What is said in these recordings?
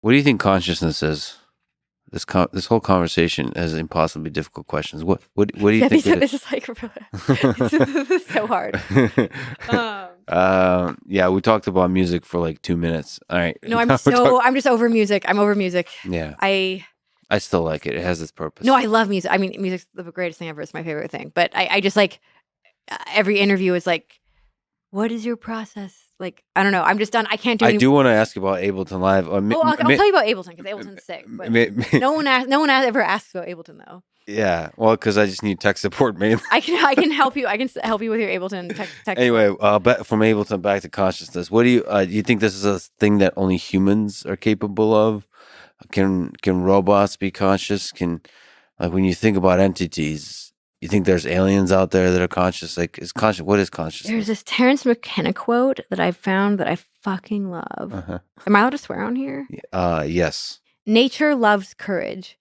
What do you think consciousness is? This whole conversation has impossibly difficult questions. What do you Yeah, think it this is like this is so hard. is? Um, Yeah, we talked about music for like 2 minutes. All right, no, now we're talking. I'm just over music. I'm over music. Yeah, I I still like it. It has its No, purpose. I love music. I mean, music's the greatest thing ever. It's my favorite thing. But I just like every interview is like, what is your process? Like, I don't know. I'm just done. I can't do I any. do want to ask you about Ableton Live. Oh, I'll tell you about Ableton because Ableton's sick. But no one ever asks about Ableton though. Yeah, well, because I just need tech support mainly. I can help you. I can help you with your Ableton tech Anyway, support. from Ableton back to consciousness. What do you think this is a thing that only humans are capable of? Can robots be conscious? Like when you think about entities, you think there's aliens out there that are conscious? Like what is consciousness? There's this Terrence McKenna quote that I found that I fucking love. Uh-huh. Am I allowed to swear on here? Yes. Nature loves courage.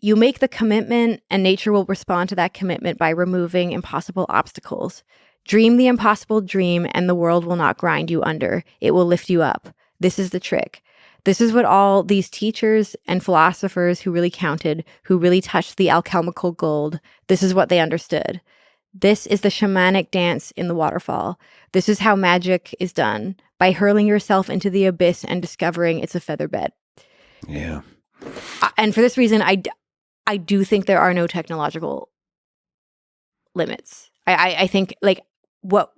You make the commitment, and nature will respond to that commitment by removing impossible obstacles. Dream the impossible dream, and the world will not grind you under. It will lift you up. This is the trick. This is what all these teachers and philosophers who really counted, who really touched the alchemical gold, this is what they understood. This is the shamanic dance in the waterfall. This is how magic is done, by hurling yourself into the abyss and discovering it's a feather bed. Yeah. And for this reason, I do think there are no technological limits. I think like what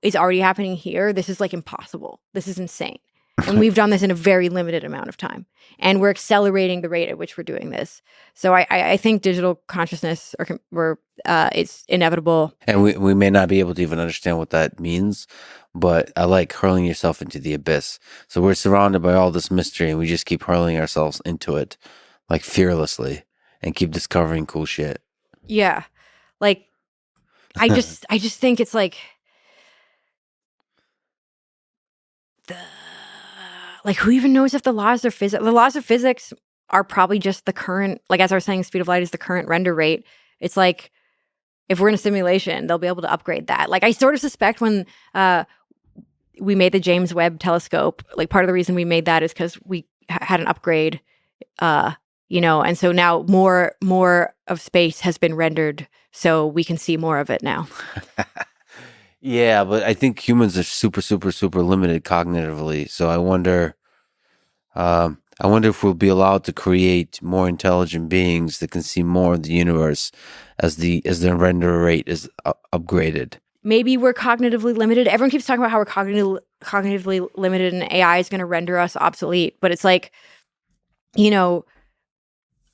is already happening here, this is like impossible. This is insane. And we've done this in a very limited amount of time. And we're accelerating the rate at which we're doing this. So I think digital consciousness it's inevitable. And we may not be able to even understand what that means, but I like hurling yourself into the abyss. So we're surrounded by all this mystery and we just keep hurling ourselves into it like fearlessly and keep discovering cool shit. Yeah. Like I just think it's like who even knows if the laws of physics are probably just the current, like as I was saying, speed of light is the current render rate. It's like if we're in a simulation, they'll be able to upgrade that. Like I sort of suspect when we made the James Webb telescope, like part of the reason we made that is because we had an upgrade, and so now more of space has been rendered, so we can see more of it now. Yeah, but I think humans are super, super, super limited cognitively. So I wonder if we'll be allowed to create more intelligent beings that can see more of the universe as their render rate is upgraded. Maybe we're cognitively limited. Everyone keeps talking about how we're cognitively limited and AI is going to render us obsolete. But it's like,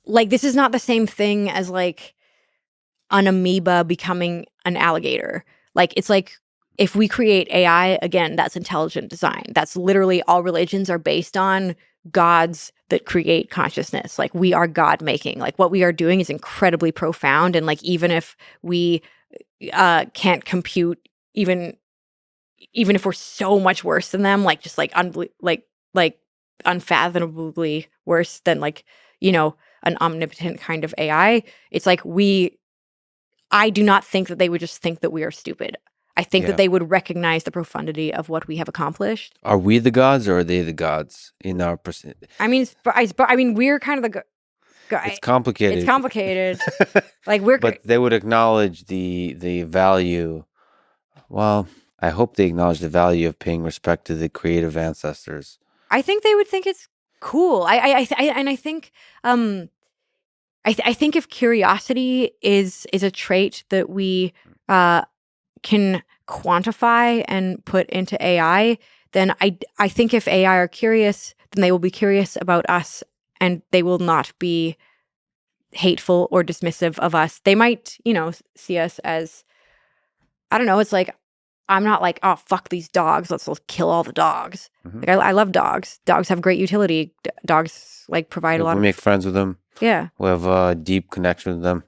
like this is not the same thing as like an amoeba becoming an alligator. Like it's like if we create AI, again, that's intelligent design. That's literally all religions are based on gods that create consciousness. Like we are God making. Like what we are doing is incredibly profound. And like even if we can't compute, even if we're so much worse than them, like just like unfathomably worse than like an omnipotent kind of AI, it's like I do not think that they would just think that we are stupid. I think that they would recognize the profundity of what we have accomplished. Are we the gods or are they the gods in our percent? I mean, we're kind of the it's complicated. It's complicated. But they would acknowledge the value. Well, I hope they acknowledge the value of paying respect to the creative ancestors. I think they would think it's cool. I think I think if curiosity is a trait that we can quantify and put into AI, then I think if AI are curious, then they will be curious about us and they will not be hateful or dismissive of us. They might, see us as, I don't know, it's like, I'm not like, oh, fuck these dogs. Let's kill all the dogs. Mm-hmm. Like, I love dogs. Dogs have great utility. Dogs, like, provide a lot of... We make friends with them. Yeah. We have a deep connection with them.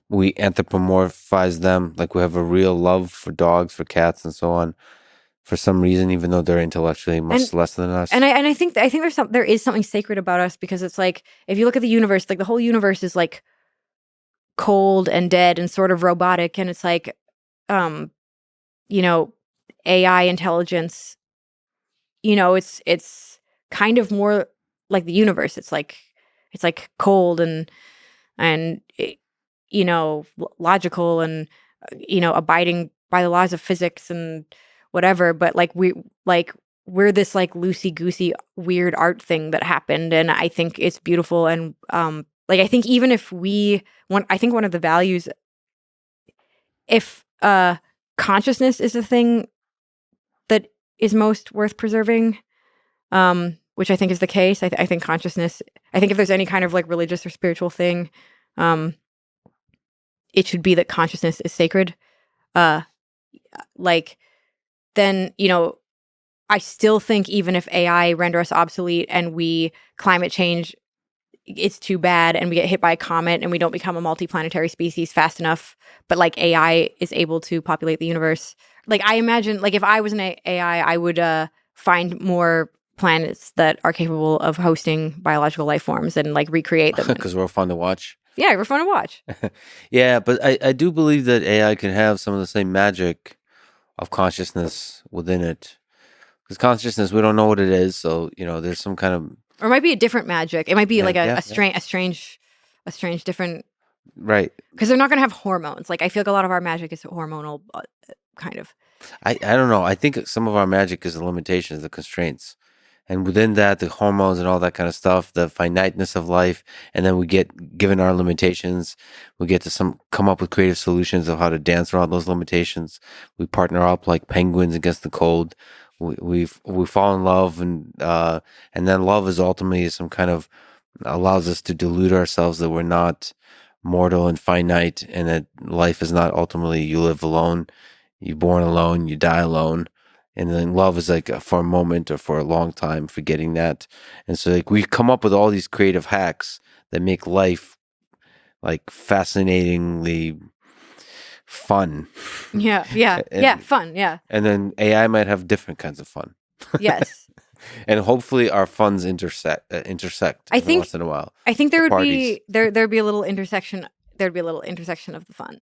We anthropomorphize them. Like, we have a real love for dogs, for cats, and so on. For some reason, even though they're intellectually much less than us. And I think there is something sacred about us because it's like, if you look at the universe, like, the whole universe is, like, cold and dead and sort of robotic. And it's like... AI intelligence, it's kind of more like the universe. It's like cold and logical and abiding by the laws of physics and whatever. But like we're this like loosey goosey weird art thing that happened, and I think it's beautiful. And like I think even if I think one of the values, if consciousness is the thing that is most worth preserving, which I think is the case. I think consciousness. I think if there's any kind of like religious or spiritual thing, it should be that consciousness is sacred. Like then I still think even if AI render us obsolete and we climate change, it's too bad, and we get hit by a comet and we don't become a multiplanetary species fast enough, but like AI is able to populate the universe. Like I imagine, like if I was an AI, I would find more planets that are capable of hosting biological life forms and like recreate them. Because we're fun to watch. Yeah, we're fun to watch. Yeah, but I do believe that AI can have some of the same magic of consciousness within it. Because consciousness, we don't know what it is, so there's some kind of, or it might be a different magic. It might be like a strange different. Right. Because they're not going to have hormones. Like I feel like a lot of our magic is hormonal, kind of. I don't know. I think some of our magic is the limitations, the constraints. And within that, the hormones and all that kind of stuff, the finiteness of life, and then we get given our limitations, we get to come up with creative solutions of how to dance around those limitations. We partner up like penguins against the cold. We fall in love, and then love is ultimately some kind of allows us to delude ourselves that we're not mortal and finite, and that life is not ultimately you live alone, you're born alone, you die alone. And then love is like for a moment or for a long time, forgetting that. And so like we come up with all these creative hacks that make life like fascinatingly fun. Yeah, fun, yeah. And then AI might have different kinds of fun. Yes. And hopefully our funds intersect I think once in a while. I think there would be there'd be a little intersection. There'd be a little intersection of the fun.